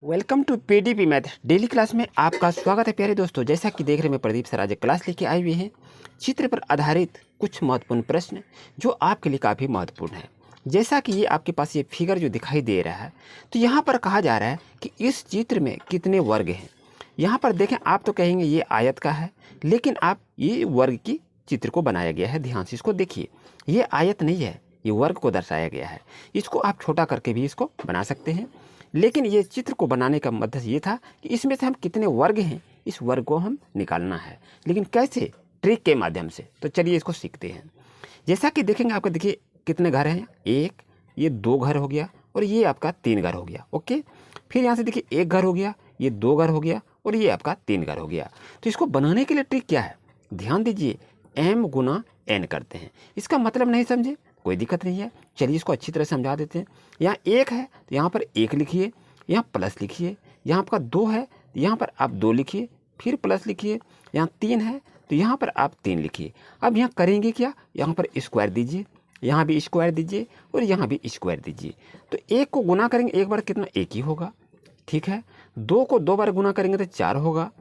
Welcome to PDP math daily class में आपका स्वागत है प्यारे दोस्तों। जैसा कि देख रहे हैं मैं प्रदीप सर आज क्लास लेके आए हुए हैं चित्र पर आधारित कुछ महत्वपूर्ण प्रश्न जो आपके लिए काफ़ी महत्वपूर्ण है। जैसा कि ये आपके पास ये फिगर जो दिखाई दे रहा है, तो यहाँ पर कहा जा रहा है कि इस चित्र में कितने वर्ग हैं। यहाँ पर देखें, आप तो कहेंगे ये आयत का है, लेकिन आप ये वर्ग की चित्र को बनाया गया है। ध्यान से इसको देखिए, ये आयत नहीं है, ये वर्ग को दर्शाया गया है। इसको आप छोटा करके भी इसको बना सकते हैं, लेकिन ये चित्र को बनाने का मकसद ये था कि इसमें से हम कितने वर्ग हैं, इस वर्ग को हम निकालना है। लेकिन कैसे? ट्रिक के माध्यम से। तो चलिए इसको सीखते हैं। जैसा कि देखेंगे, आपका देखिए कितने घर हैं, एक, ये 2 घर हो गया और ये आपका 3 घर हो गया। ओके, फिर यहाँ से देखिए 1 घर हो गया, ये 2 घर हो गया और ये आपका 3 घर हो गया। तो इसको बनाने के लिए ट्रिक क्या है, ध्यान दीजिए, m गुना n करते हैं। इसका मतलब नहीं समझे, कोई दिक्कत नहीं है, चलिए इसको अच्छी तरह समझा देते हैं। यहाँ 1 है तो यहाँ पर 1 लिखिए, यहाँ प्लस लिखिए। यहाँ आपका 2 है तो यहाँ पर आप 2 लिखिए, फिर प्लस लिखिए। यहाँ 3 है तो यहाँ पर आप 3 लिखिए। अब यहाँ करेंगे क्या, यहाँ पर स्क्वायर दीजिए, यहाँ भी स्क्वायर दीजिए और यहाँ भी स्क्वायर दीजिए। तो 1 को गुना करेंगे एक बार कितना, 1 ही होगा, ठीक है। 2 को 2 बार गुना करेंगे तो 4 होगा।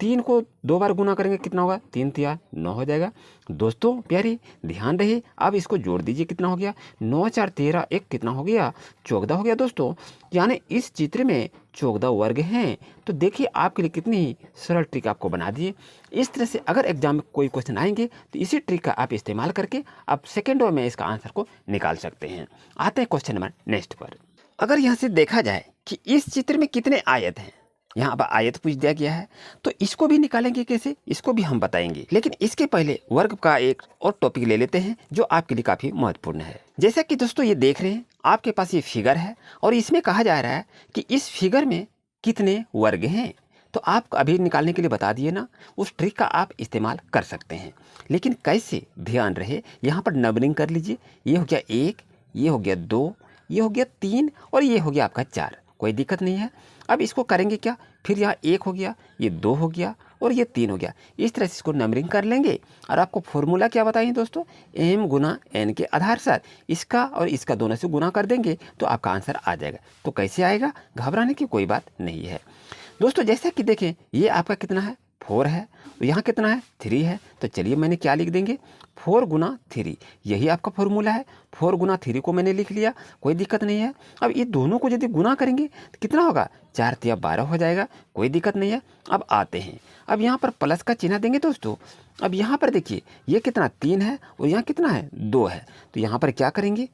3 को 2 बार गुना करेंगे कितना होगा, 3 तिया 9 हो जाएगा। दोस्तों प्यारी ध्यान रहे, अब इसको जोड़ दीजिए, कितना हो गया, 9 4 13, 1 कितना हो गया, 14 हो गया। दोस्तों यानी इस चित्र में 14 वर्ग हैं। तो देखिए आपके लिए कितनी ही सरल ट्रिक आपको बना दिए। इस तरह से अगर एग्जाम में कोई क्वेश्चन आएंगे तो इसी ट्रिक का आप इस्तेमाल करके आप सेकेंडों में इसका आंसर को निकाल सकते हैं। आते हैं क्वेश्चन नंबर नेक्स्ट पर। अगर यहाँ से देखा जाए कि इस चित्र में कितने आयत हैं, यहाँ पर आयत पूछ दिया गया है, तो इसको भी निकालेंगे कैसे, इसको भी हम बताएंगे। लेकिन इसके पहले वर्ग का एक और टॉपिक ले लेते हैं जो आपके लिए काफी महत्वपूर्ण है। जैसा कि दोस्तों ये देख रहे हैं, आपके पास ये फिगर है और इसमें कहा जा रहा है कि इस फिगर में कितने वर्ग हैं। तो आप अभी निकालने के लिए बता दिए ना, उस ट्रिक का आप इस्तेमाल कर सकते हैं। लेकिन कैसे, ध्यान रहे, यहाँ पर नंबरिंग कर लीजिए। ये हो गया 1, ये हो गया 2, ये हो गया 3 और ये हो गया आपका 4, कोई दिक्कत नहीं है। अब इसको करेंगे क्या, फिर यहाँ 1 हो गया, ये 2 हो गया और ये 3 हो गया। इस तरह से इसको नंबरिंग कर लेंगे और आपको फॉर्मूला क्या बताइए दोस्तों, m गुना n के आधार से इसका और इसका दोनों से गुना कर देंगे तो आपका आंसर आ जाएगा। तो कैसे आएगा, घबराने की कोई बात नहीं है दोस्तों। जैसा कि देखें, ये आपका कितना है, 4 है, तो यहाँ कितना है, 3 है। तो चलिए मैंने क्या लिख देंगे, 4 गुना 3, यही आपका फॉर्मूला है। 4 गुना 3 को मैंने लिख लिया, कोई दिक्कत नहीं है। अब ये दोनों को यदि गुना करेंगे तो कितना होगा, 4 तिया 12 हो जाएगा, कोई दिक्कत नहीं है। अब आते हैं, अब यहाँ पर प्लस का चिन्ह देंगे दोस्तों। अब यहाँ पर देखिए, ये कितना 3 है और यहाँ कितना है, 2 है। तो यहाँ पर क्या करेंगे,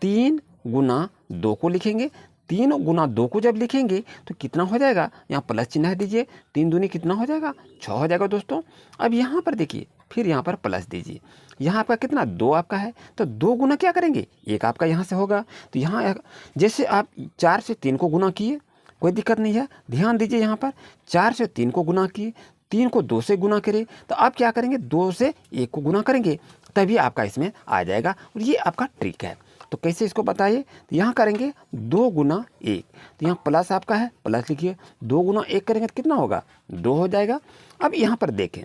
3 गुना 2 को लिखेंगे। 3 गुना 2 को जब लिखेंगे तो कितना हो जाएगा, यहाँ प्लस चिन्ह दीजिए, 3 दूनी कितना हो जाएगा, 6 हो जाएगा दोस्तों। अब यहाँ पर देखिए, फिर यहाँ पर प्लस दीजिए, यहाँ आपका कितना 2 आपका है, तो 2 गुना क्या करेंगे, 1 आपका यहाँ से होगा। तो यहाँ जैसे आप 4 से 3 को गुना किए, कोई दिक्कत नहीं है। ध्यान दीजिए, यहाँ पर 4 से 3 को गुना किए, 3 को 2 से गुना करें, तो आप क्या करेंगे, 2 से 1 को गुना करेंगे, तभी आपका इसमें आ जाएगा। और ये आपका ट्रिक है। तो कैसे इसको बताइए, तो यहाँ करेंगे 2 गुना 1, तो यहाँ प्लस आपका है, प्लस लिखिए, 2 गुना 1 करेंगे तो कितना होगा, 2 हो जाएगा। अब यहाँ पर देखें,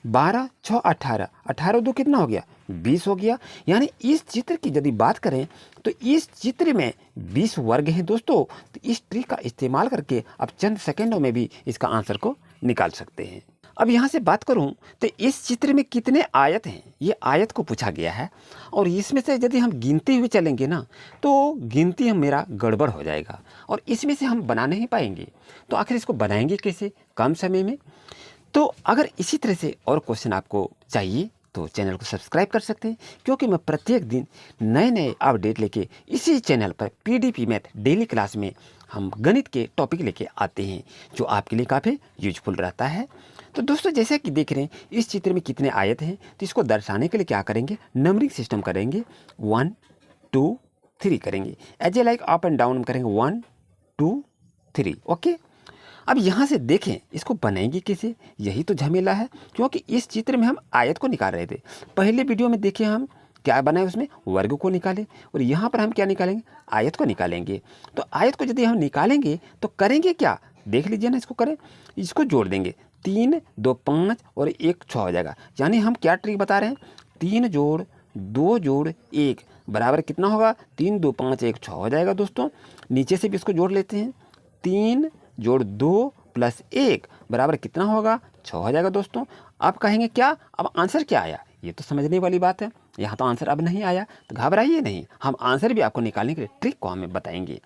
12 6 18, 18 2 कितना हो गया, 20 हो गया। यानी इस चित्र की यदि बात करें तो इस चित्र में 20 वर्ग हैं दोस्तों। तो इस ट्रिक का इस्तेमाल करके आप चंद सेकेंडों में भी इसका आंसर को निकाल सकते हैं। अब यहाँ से बात करूँ तो इस चित्र में कितने आयत हैं, ये आयत को पूछा गया है। और इसमें से यदि हम गिनते हुए चलेंगे ना, तो गिनती हम मेरा गड़बड़ हो जाएगा और इसमें से हम बना नहीं पाएंगे। तो आखिर इसको बनाएंगे कैसे कम समय में। तो अगर इसी तरह से और क्वेश्चन आपको चाहिए तो चैनल को सब्सक्राइब कर सकते हैं, क्योंकि मैं प्रत्येक दिन नए नए अपडेट लेके इसी चैनल पर पीडीपी मैथ डेली क्लास में हम गणित के टॉपिक लेके आते हैं जो आपके लिए काफ़ी यूजफुल रहता है। तो दोस्तों जैसा कि देख रहे हैं, इस चित्र में कितने आयत हैं, तो इसको दर्शाने के लिए क्या करेंगे, नंबरिंग सिस्टम करेंगे, 1 2 3 करेंगे, as a like up and down करेंगे, 1 2 3। ओके, अब यहाँ से देखें, इसको बनाएंगे कैसे, यही तो झमेला है। क्योंकि इस चित्र में हम आयत को निकाल रहे थे, पहले वीडियो में देखे हम क्या बनाए, उसमें वर्ग को निकाले, और यहाँ पर हम क्या निकालेंगे, आयत को निकालेंगे। तो आयत को यदि हम निकालेंगे तो करेंगे क्या, देख लीजिए ना, इसको करें, इसको जोड़ देंगे, 3 2 5 और 1 6 हो जाएगा। यानी हम क्या ट्रिक बता रहे हैं, 3 जोड़ 2 जोड़ 1 बराबर कितना होगा, 3 2 5 1 6 हो जाएगा दोस्तों। नीचे से भी इसको जोड़ लेते हैं, 3 जोड़ 2 प्लस 1 बराबर कितना होगा, 6 हो जाएगा दोस्तों। अब कहेंगे क्या, अब आंसर क्या आया, ये तो समझने वाली बात है। यहाँ तो आंसर अब नहीं आया तो घबराइए नहीं, हम आंसर भी आपको निकालने के लिए ट्रिक को हमें बताएंगे।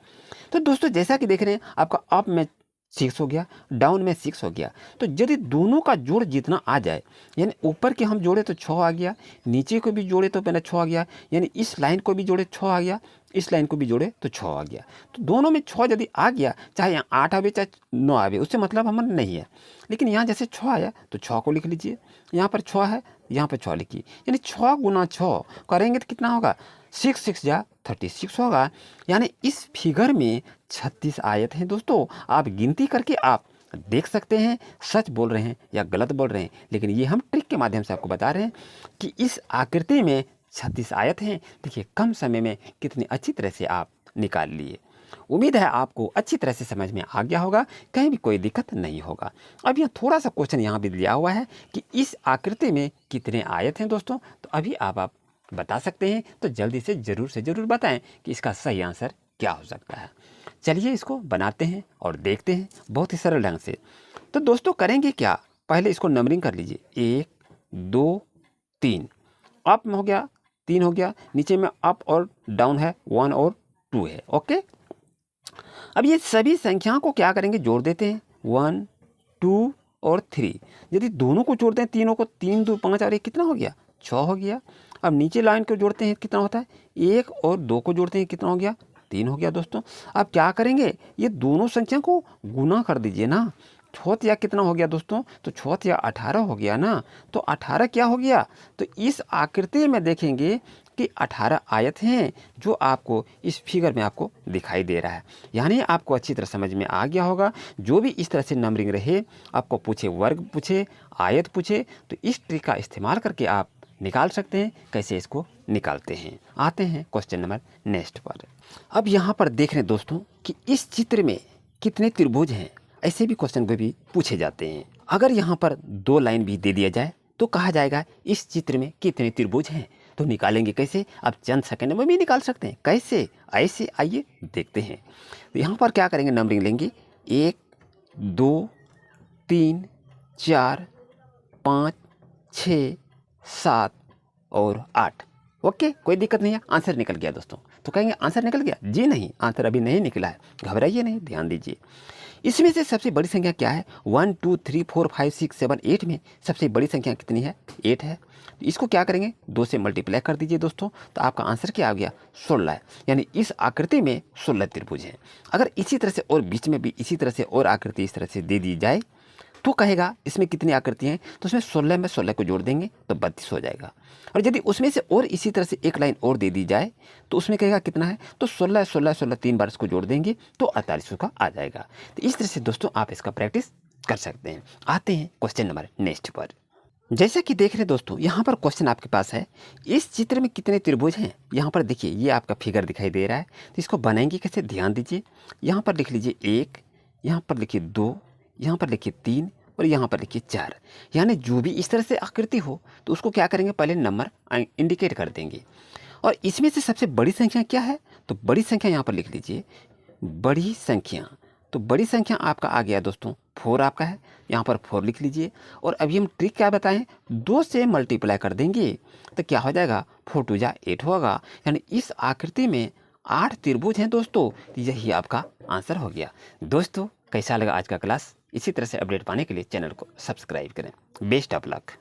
तो दोस्तों जैसा कि देख रहे हैं आपका अप में 6 हो गया, डाउन में 6 हो गया। तो यदि दोनों का जोड़ जितना आ जाए, यानी ऊपर के हम जोड़े तो 6 आ गया, नीचे को भी जोड़े तो पहले 6 आ गया, यानी इस लाइन को भी जोड़े 6 आ गया, इस लाइन को भी जोड़े तो 6 आ गया। तो दोनों में 6 यदि आ गया, चाहे यहाँ 8 आवे चाहे 9 आवे, उससे मतलब हमारा नहीं है। लेकिन यहाँ जैसे 6 आया तो 6 को लिख लीजिए, यहाँ पर 6 है, यहाँ पर 6 लिखिए, यानी 6 गुना 6 करेंगे तो कितना होगा, 6 6 जा 36 होगा। यानी इस फिगर में 36 आयत हैं दोस्तों। आप गिनती करके आप देख सकते हैं सच बोल रहे हैं या गलत बोल रहे हैं, लेकिन ये हम ट्रिक के माध्यम से आपको बता रहे हैं कि इस आकृति में 36 आयत हैं। देखिए कम समय में कितनी अच्छी तरह से आप निकाल लिए। उम्मीद है आपको अच्छी तरह से समझ में आ गया होगा, कहीं भी कोई दिक्कत नहीं होगा। अब यहाँ थोड़ा सा क्वेश्चन यहाँ भी दिया हुआ है कि इस आकृति में कितने आयत हैं दोस्तों, तो अभी आप बता सकते हैं, तो जल्दी से ज़रूर बताएं कि इसका सही आंसर क्या हो सकता है। चलिए इसको बनाते हैं और देखते हैं बहुत ही सरल ढंग से। तो दोस्तों करेंगे क्या, पहले इसको नंबरिंग कर लीजिए, 1 2 3, अप हो गया 3 हो गया, नीचे में अप और डाउन है 1 और 2 है। ओके, अब ये सभी संख्याओं को क्या करेंगे, जोड़ देते हैं, 1 2 और 3। यदि दोनों को जोड़ते हैं, तीनों को, 3 2 5 और 1 कितना हो गया, 6 हो गया। अब नीचे लाइन को जोड़ते हैं कितना होता है, 1 और 2 को जोड़ते हैं कितना हो गया, 3 हो गया दोस्तों। अब क्या करेंगे, ये दोनों संख्या को गुना कर दीजिए ना। छौत या कितना हो गया दोस्तों, तो छौत या 18 हो गया ना। तो 18 क्या हो गया, तो इस आकृति में देखेंगे कि 18 आयत हैं जो आपको इस फिगर में आपको दिखाई दे रहा है। यानी आपको अच्छी तरह समझ में आ गया होगा। जो भी इस तरह से नंबरिंग रहे, आपको पूछे वर्ग पूछे आयत पूछे, तो इस ट्रिक का इस्तेमाल करके आप निकाल सकते हैं। कैसे इसको निकालते हैं, आते हैं क्वेश्चन नंबर नेक्स्ट पर। अब यहाँ पर देख रहे हैं दोस्तों कि इस चित्र में कितने त्रिभुज हैं, ऐसे भी क्वेश्चन को भी पूछे जाते हैं। अगर यहाँ पर 2 लाइन भी दे दिया जाए तो कहा जाएगा इस चित्र में कितने त्रिभुज हैं। तो निकालेंगे कैसे, अब चंद सेकंड में भी निकाल सकते हैं। कैसे, ऐसे आइए देखते हैं। तो यहाँ पर क्या करेंगे, नंबरिंग लेंगे, 1 2 3 4 5 6 7 और 8। ओके, कोई दिक्कत नहीं है, आंसर निकल गया दोस्तों। तो कहेंगे आंसर निकल गया, जी नहीं, आंसर अभी नहीं निकला है, घबराइए नहीं, ध्यान दीजिए। इसमें से सबसे बड़ी संख्या क्या है, 1 2 3 4 5 6 7 8 में सबसे बड़ी संख्या कितनी है, 8 है। तो इसको क्या करेंगे, 2 से मल्टीप्लाई कर दीजिए दोस्तों। तो आपका आंसर क्या आ गया, 16 है। यानी इस आकृति में 16 त्रिभुज हैं। अगर इसी तरह से और बीच में भी इसी तरह से और आकृति इस तरह से दे दी जाए तो कहेगा इसमें कितनी आकृति हैं, तो उसमें 16 में 16 को जोड़ देंगे तो 32 हो जाएगा। और यदि उसमें से और इसी तरह से एक लाइन और दे दी जाए तो उसमें कहेगा कितना है, तो 16 16 16 3 बार इसको जोड़ देंगे तो 48 का आ जाएगा। तो इस तरह से दोस्तों आप इसका प्रैक्टिस कर सकते हैं। आते हैं क्वेश्चन नंबर नेक्स्ट पर। जैसा कि देख रहे हैं दोस्तों, यहाँ पर क्वेश्चन आपके पास है, इस चित्र में कितने त्रिभुज हैं। यहाँ पर देखिए ये आपका फिगर दिखाई दे रहा है, तो इसको बनाएंगे कैसे, ध्यान दीजिए। यहाँ पर लिख लीजिए 1, यहाँ पर लिखिए 2, यहाँ पर लिखिए 3 और यहाँ पर लिखिए 4। यानी जो भी इस तरह से आकृति हो तो उसको क्या करेंगे, पहले नंबर इंडिकेट कर देंगे। और इसमें से सबसे बड़ी संख्या क्या है, तो बड़ी संख्या यहाँ पर लिख लीजिए, बड़ी संख्या। तो बड़ी संख्या आपका आ गया दोस्तों 4 आपका है, यहाँ पर 4 लिख लीजिए। और अभी हम ट्रिक क्या बताएं, 2 से मल्टीप्लाई कर देंगे तो क्या हो जाएगा, 4 2 जा 8 होगा। यानी इस आकृति में 8 त्रिभुज हैं दोस्तों। यही आपका आंसर हो गया। दोस्तों कैसा लगा आज का क्लास, इसी तरह से अपडेट पाने के लिए चैनल को सब्सक्राइब करें। Best of luck.